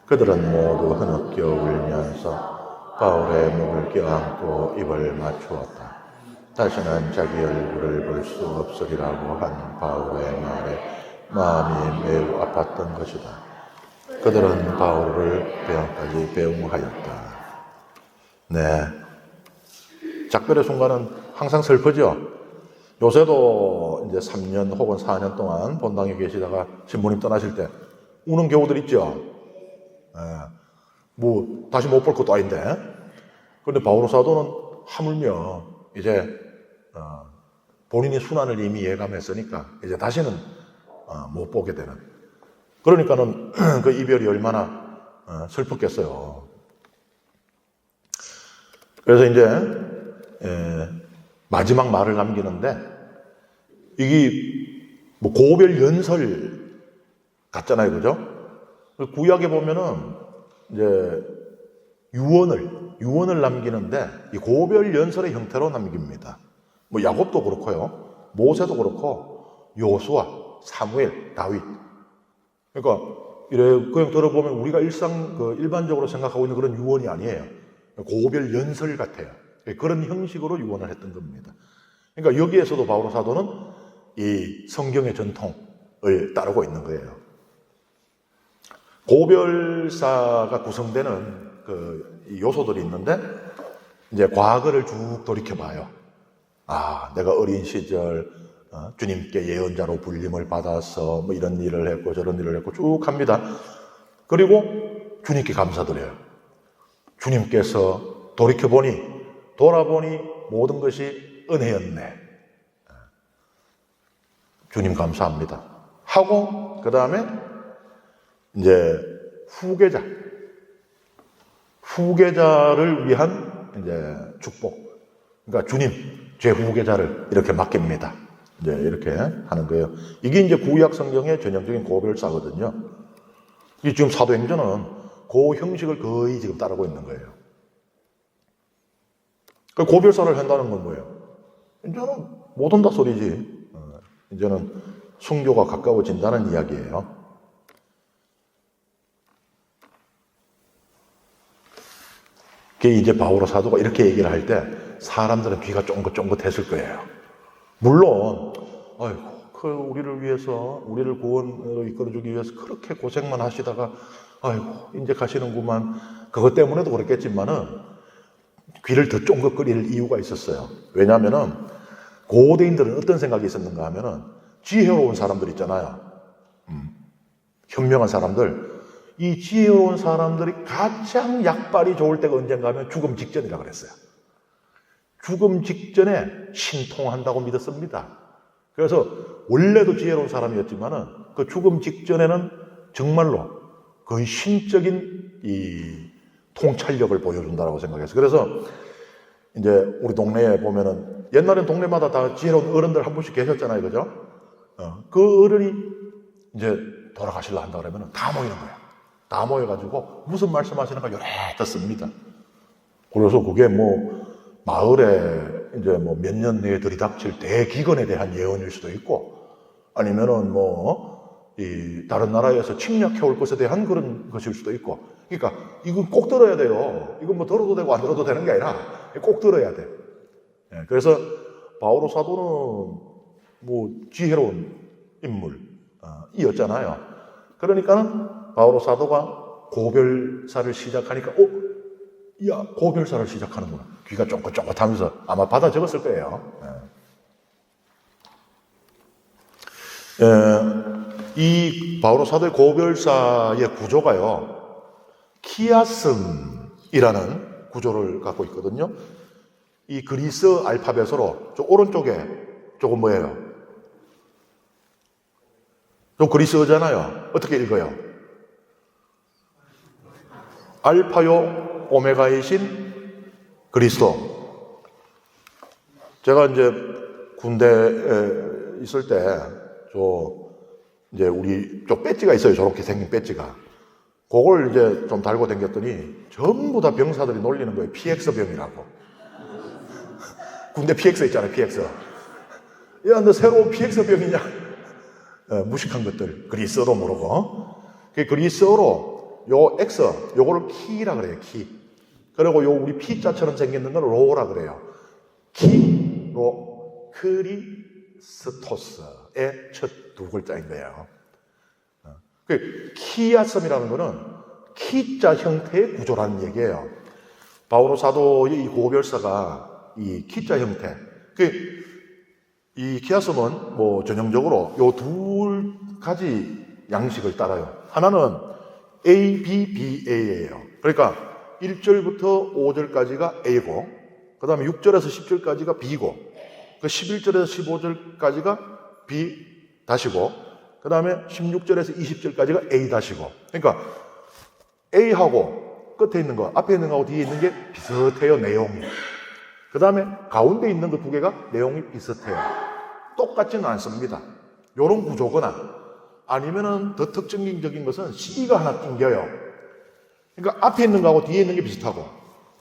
그들은 모두 흐느껴 울면서 바울의 목을 껴안고 입을 맞추었다. 다시는 자기 얼굴을 볼 수 없으리라고 한 바울의 말에 마음이 매우 아팠던 것이다. 그들은 바울을 배양까지 배웅하였다. 네. 작별의 순간은 항상 슬프죠. 요새도 이제 3년 혹은 4년 동안 본당에 계시다가 신부님 떠나실 때 우는 경우들 있죠. 네. 뭐 다시 못 볼 것도 아닌데. 그런데 바오로 사도는 하물며 이제 본인이 순환을 이미 예감했으니까 이제 다시는 못 보게 되는. 그러니까는 그 이별이 얼마나 슬펐겠어요. 그래서 이제 마지막 말을 남기는데 이게 뭐 고별 연설 같잖아요, 그죠? 구약에 보면은 이제 유언을 남기는데 이 고별 연설의 형태로 남깁니다. 뭐 야곱도 그렇고요, 모세도 그렇고 요수아, 사무엘, 다윗. 그러니까 이래 그냥 들어보면 우리가 일반적으로 생각하고 있는 그런 유언이 아니에요. 고별 연설 같아요. 그런 형식으로 유언을 했던 겁니다. 그러니까 여기에서도 바오로 사도는 이 성경의 전통을 따르고 있는 거예요. 고별사가 구성되는 그 요소들이 있는데 이제 과거를 쭉 돌이켜 봐요. 아, 내가 어린 시절 주님께 예언자로 불림을 받아서 뭐 이런 일을 했고 저런 일을 했고 쭉 합니다. 그리고 주님께 감사드려요. 주님께서 돌아보니 모든 것이 은혜였네. 주님 감사합니다. 하고 그 다음에 이제 후계자를 위한 이제 축복. 그러니까 주님, 제 후계자를 이렇게 맡깁니다. 이제 이렇게 하는 거예요. 이게 이제 구약 성경의 전형적인 고별사거든요. 이 지금 사도행전은 그 형식을 거의 지금 따르고 있는 거예요. 그 고별사를 한다는 건 뭐예요? 이제는 못 온다 소리지. 이제는 순교가 가까워진다는 이야기예요. 그게 이제 바오로 사도가 이렇게 얘기를 할 때 사람들은 귀가 쫑긋쫑긋했을 거예요. 물론, 아이고, 우리를 위해서, 우리를 구원으로 이끌어주기 위해서 그렇게 고생만 하시다가, 아이고, 이제 가시는구만. 그것 때문에도 그렇겠지만은, 귀를 더 쫑긋거릴 이유가 있었어요. 왜냐면은, 고대인들은 어떤 생각이 있었는가 하면은, 지혜로운 사람들 있잖아요. 현명한 사람들. 이 지혜로운 사람들이 가장 약발이 좋을 때가 언젠가 하면 죽음 직전이라고 그랬어요. 죽음 직전에 신통한다고 믿었습니다. 그래서 원래도 지혜로운 사람이었지만은 그 죽음 직전에는 정말로 거의 신적인 이 통찰력을 보여준다고 생각했어요. 그래서 이제 우리 동네에 보면은 옛날엔 동네마다 다 지혜로운 어른들 한 분씩 계셨잖아요, 그죠? 그 어른이 이제 돌아가실라 한다 그러면은 다 모이는 거예요. 다 모여가지고 무슨 말씀하시는가 요래 듣습니다. 그래서 그게 뭐 마을에 이제 뭐 몇 년 내에 들이닥칠 대기근에 대한 예언일 수도 있고, 아니면은 다른 나라에서 침략해 올 것에 대한 그런 것일 수도 있고. 그러니까 이건 꼭 들어야 돼요. 이건 뭐 들어도 되고 안 들어도 되는 게 아니라 꼭 들어야 돼. 그래서 바오로 사도는 지혜로운 인물이었잖아요. 그러니까 바오로 사도가 고별사를 시작하니까 야, 고별사를 시작하는구나. 귀가 쫑긋쫑긋하면서 아마 받아 적었을 거예요. 이 바오로 사도의 고별사의 구조가요, 키아슴이라는 구조를 갖고 있거든요. 이 그리스 알파벳으로 오른쪽에 조금 뭐예요? 좀 그리스어잖아요. 어떻게 읽어요? 알파요 오메가이신 그리스도. 제가 이제 군대에 있을 때 이제 우리 배지가 있어요. 저렇게 생긴 배지가. 그걸 이제 좀 달고 다녔더니 전부 다 병사들이 놀리는 거예요. PX 병이라고. 군대 PX 있잖아요. PX. 야, 너 새로운 PX 병이냐? 무식한 것들. 그리스어도 모르고. 그 그리스어로 요 X, 요거를 키라 그래요. 키. 그리고 요 우리 P자처럼 생기는 건 로라 그래요. 키로 크리스토스의 첫 두 글자인 거예요. 그 키아섬이라는 거는 키자 형태의 구조라는 얘기예요. 바오로 사도의 이 고별사가 이 키자 형태. 이 키아섬은 전형적으로 요 두 가지 양식을 따라요. 하나는 A, B, B, A예요. 그러니까 1절부터 5절까지가 A고, 그 다음에 6절에서 10절까지가 B고, 그 11절에서 15절까지가 B 다시고, 그 다음에 16절에서 20절까지가 A 다시고. 그러니까 A하고 끝에 있는 거, 앞에 있는 거하고 뒤에 있는 게 비슷해요, 내용이. 그 다음에 가운데 있는 거 두 개가 내용이 비슷해요. 똑같지는 않습니다. 요런 구조거나, 아니면은 더 특징적인 것은 C가 하나 낑겨요. 그러니까 앞에 있는 거하고 뒤에 있는 게 비슷하고,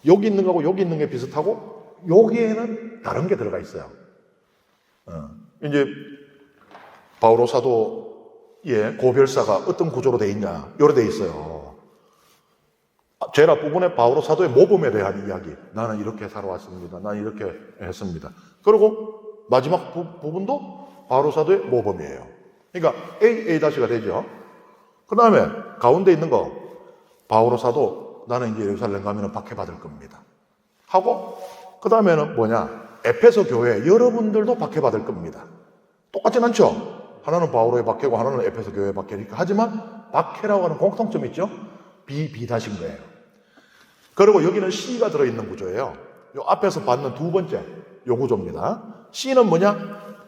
여기 있는 거하고 여기 있는 게 비슷하고, 여기에는 다른 게 들어가 있어요. 이제 바오로 사도의 고별사가 어떤 구조로 돼 있냐, 요래 돼 있어요. 제일 앞부분에 바오로 사도의 모범에 대한 이야기. 나는 이렇게 살아왔습니다. 나는 이렇게 했습니다. 그리고 마지막 부분도 바오로 사도의 모범이에요. 그러니까 A-가 되죠. 그 다음에 가운데 있는 거, 바오로 사도 나는 이제 예루살렘 가면 박해받을 겁니다. 하고, 그 다음에는 에페소 교회 여러분들도 박해받을 겁니다. 똑같진 않죠? 하나는 바오로의 박해고 하나는 에페소 교회의 박해니까. 하지만 박해라고 하는 공통점이 있죠? B-인 거예요. 그리고 여기는 C가 들어있는 구조예요. 요 앞에서 받는 두 번째 요 구조입니다. C는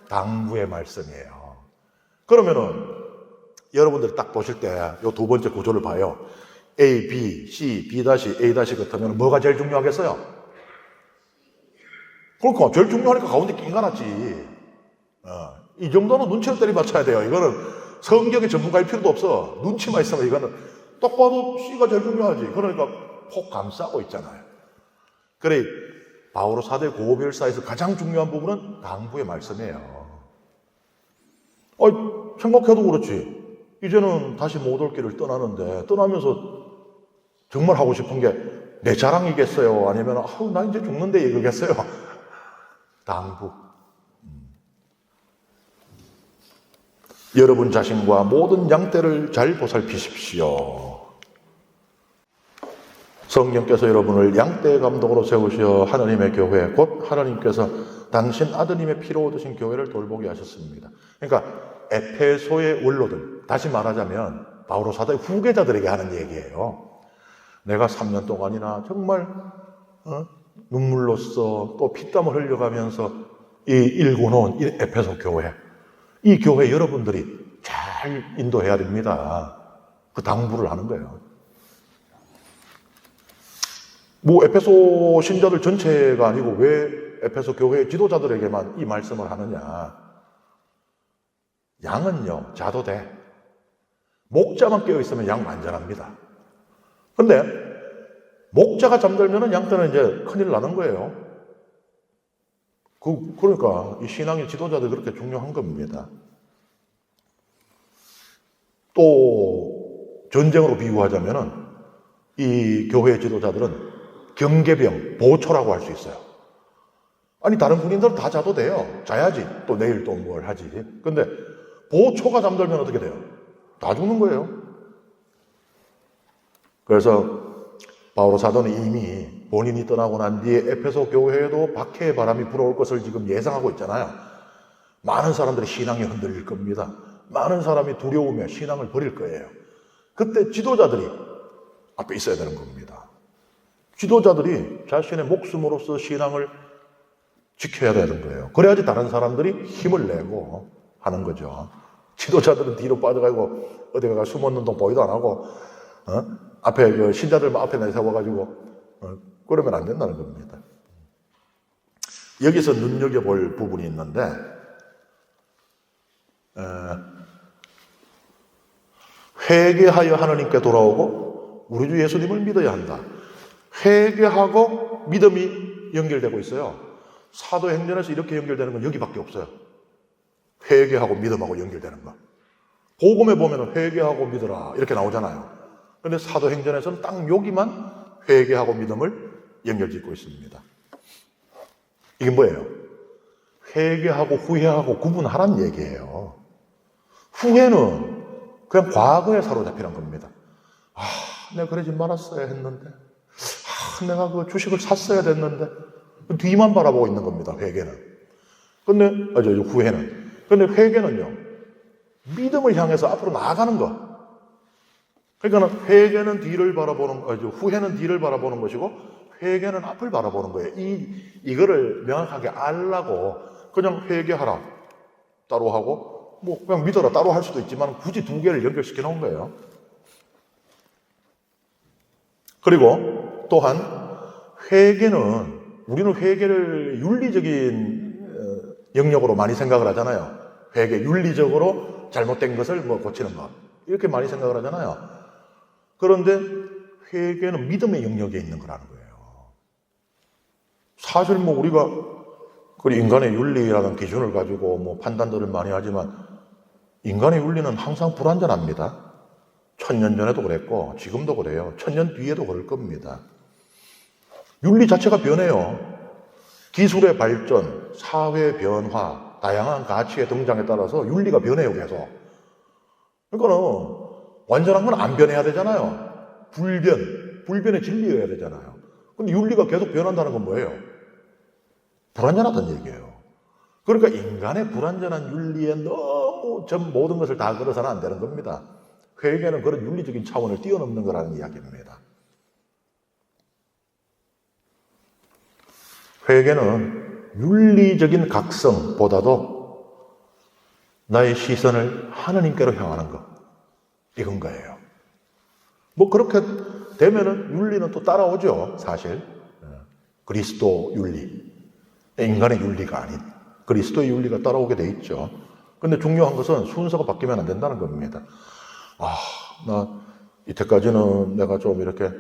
당부의 말씀이에요. 그러면은 여러분들이 딱 보실 때 요 두 번째 구조를 봐요. A, B, C, B-, A- 같으면 뭐가 제일 중요하겠어요? 그러니까 제일 중요하니까 가운데 낑가놨지. 이 정도는 눈치를 때려맞춰야 돼요. 이거는 성경의 전문가일 필요도 없어. 눈치만 있으면 이거는 딱 봐도 C가 제일 중요하지. 그러니까 폭 감싸고 있잖아요. 그래, 바오로 사도의 고별사에서 가장 중요한 부분은 당부의 말씀이에요. 생각해도 그렇지. 이제는 다시 못 올 길을 떠나는데, 떠나면서 정말 하고 싶은 게 내 자랑이겠어요? 아니면, 나 이제 죽는데 이거겠어요? 당부. 여러분 자신과 모든 양떼를 잘 보살피십시오. 성령께서 여러분을 양떼의 감독으로 세우시어 하나님의 교회, 곧 하나님께서 당신 아드님의 피로 얻으신 교회를 돌보게 하셨습니다. 그러니까 에페소의 원로들, 다시 말하자면 바오로 사도의 후계자들에게 하는 얘기예요. 내가 3년 동안이나 정말 눈물로써 또 피땀을 흘려가면서 일궈놓은 이 에페소 교회, 이 교회 여러분들이 잘 인도해야 됩니다. 그 당부를 하는 거예요. 에페소 신자들 전체가 아니고 왜 에페소 교회 지도자들에게만 이 말씀을 하느냐. 양은요, 자도 돼. 목자만 깨어있으면 양 완전합니다. 근데 목자가 잠들면 양떼는 이제 큰일 나는 거예요. 그러니까 이 신앙의 지도자들이 그렇게 중요한 겁니다. 또 전쟁으로 비유하자면은 이 교회 지도자들은 경계병, 보초라고 할 수 있어요. 아니 다른 군인들은 다 자도 돼요. 자야지. 또 내일 또 뭘 하지. 근데 보초가 잠들면 어떻게 돼요? 다 죽는 거예요. 그래서 바오로 사도는 이미 본인이 떠나고 난 뒤에 에페소 교회에도 박해의 바람이 불어올 것을 지금 예상하고 있잖아요. 많은 사람들이 신앙이 흔들릴 겁니다. 많은 사람이 두려우며 신앙을 버릴 거예요. 그때 지도자들이 앞에 있어야 되는 겁니다. 지도자들이 자신의 목숨으로서 신앙을 지켜야 되는 거예요. 그래야지 다른 사람들이 힘을 내고 하는 거죠. 지도자들은 뒤로 빠져가고 어디 가가 숨었는 동 보이도 안 하고 앞에 그 신자들만 앞에 내세워가지고 그러면 안 된다는 겁니다. 여기서 눈여겨볼 부분이 있는데 회개하여 하나님께 돌아오고 우리 주 예수님을 믿어야 한다. 회개하고 믿음이 연결되고 있어요. 사도행전에서 이렇게 연결되는 건 여기밖에 없어요. 회개하고 믿음하고 연결되는 거. 복음에 보면 회개하고 믿으라 이렇게 나오잖아요. 그런데 사도행전에서는 딱 여기만 회개하고 믿음을 연결짓고 있습니다. 이게 뭐예요? 회개하고 후회하고 구분하란 얘기예요. 후회는 그냥 과거에 사로잡히는 겁니다. 내가 그러지 말았어야 했는데, 내가 그 주식을 샀어야 됐는데, 뒤만 바라보고 있는 겁니다, 회개는. 후회는. 근데 회개는요, 믿음을 향해서 앞으로 나아가는 거. 그러니까 회개는 뒤를 바라보는, 후회는 뒤를 바라보는 것이고, 회개는 앞을 바라보는 거예요. 이거를 명확하게 알라고, 그냥 회개하라. 따로 하고, 그냥 믿어라. 따로 할 수도 있지만, 굳이 두 개를 연결시켜 놓은 거예요. 그리고 또한, 우리는 회개를 윤리적인 영역으로 많이 생각을 하잖아요. 윤리적으로 잘못된 것을 고치는 것. 이렇게 많이 생각을 하잖아요. 그런데 회개는 믿음의 영역에 있는 거라는 거예요. 사실 우리가 인간의 윤리라는 기준을 가지고 판단들을 많이 하지만 인간의 윤리는 항상 불완전합니다. 1000년 전에도 그랬고 지금도 그래요. 1000년 뒤에도 그럴 겁니다. 윤리 자체가 변해요. 기술의 발전, 사회 변화, 다양한 가치의 등장에 따라서 윤리가 변해요, 계속. 그러니까는 완전한 건 안 변해야 되잖아요. 불변의 진리여야 되잖아요. 근데 윤리가 계속 변한다는 건 뭐예요? 불완전하다는 얘기예요. 그러니까 인간의 불완전한 윤리에 너무 모든 것을 다 걸어서는 안 되는 겁니다. 회개는 그런 윤리적인 차원을 뛰어넘는 거라는 이야기입니다. 회개는 윤리적인 각성보다도 나의 시선을 하느님께로 향하는 것. 이건 거예요. 그렇게 되면은 윤리는 또 따라오죠, 사실. 그리스도 윤리. 인간의 윤리가 아닌 그리스도의 윤리가 따라오게 돼 있죠. 근데 중요한 것은 순서가 바뀌면 안 된다는 겁니다. 나 이때까지는 내가 좀 이렇게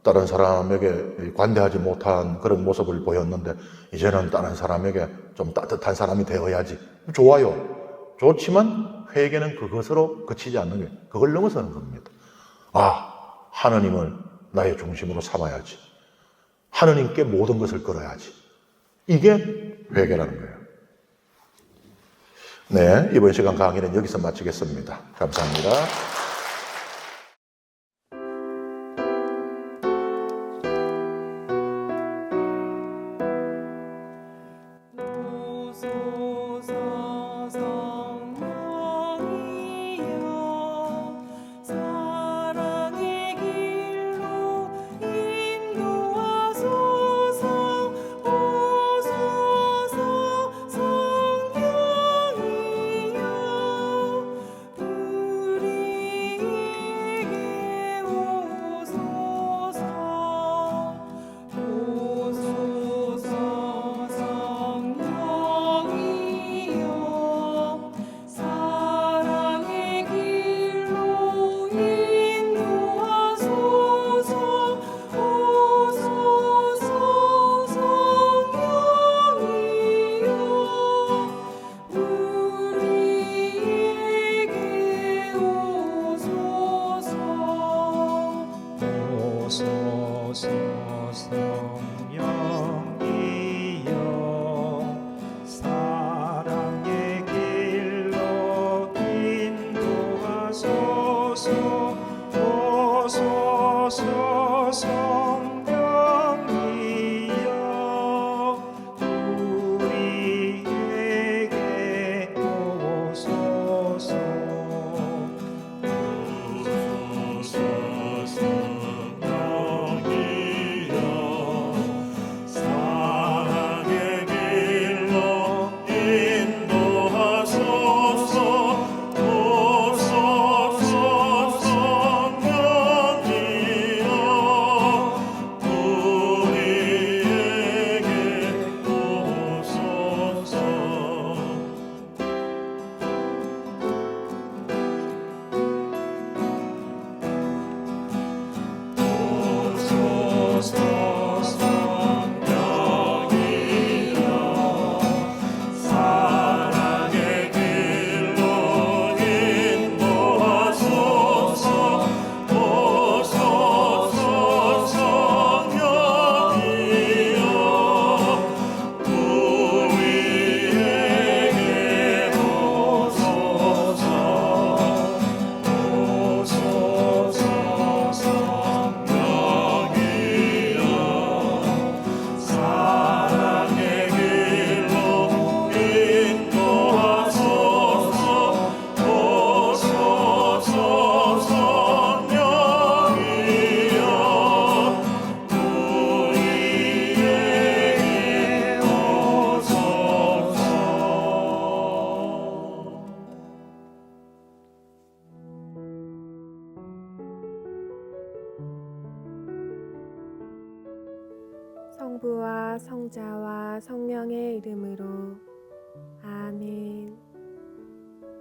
다른 사람에게 관대하지 못한 그런 모습을 보였는데 이제는 다른 사람에게 좀 따뜻한 사람이 되어야지. 좋아요. 좋지만 회개는 그것으로 그치지 않는 게 그걸 넘어서는 겁니다. 하나님을 나의 중심으로 삼아야지. 하나님께 모든 것을 걸어야지. 이게 회개라는 거예요. 네, 이번 시간 강의는 여기서 마치겠습니다. 감사합니다. 오소서 성령이여 우리에게 오소서 성령이여 사랑의 길로 인도하소서 오소서 성령이여 우리에게 오소서 오소서 성령이여 사랑의 길로 인도하소서 오소서 성령이여 우리에게 오소서 오소서 성령이여 사랑의 길로 인도하소서 오소서 성령이여 우리에게 오소서 성부와 성자와 성령의 이름으로 아멘.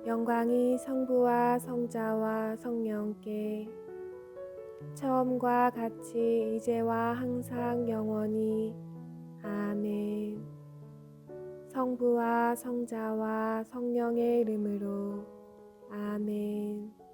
영광이 성부와 성자와 성령께 처음과 같이 이제와 항상 영원히 아멘. 성부와 성자와 성령의 이름으로 아멘.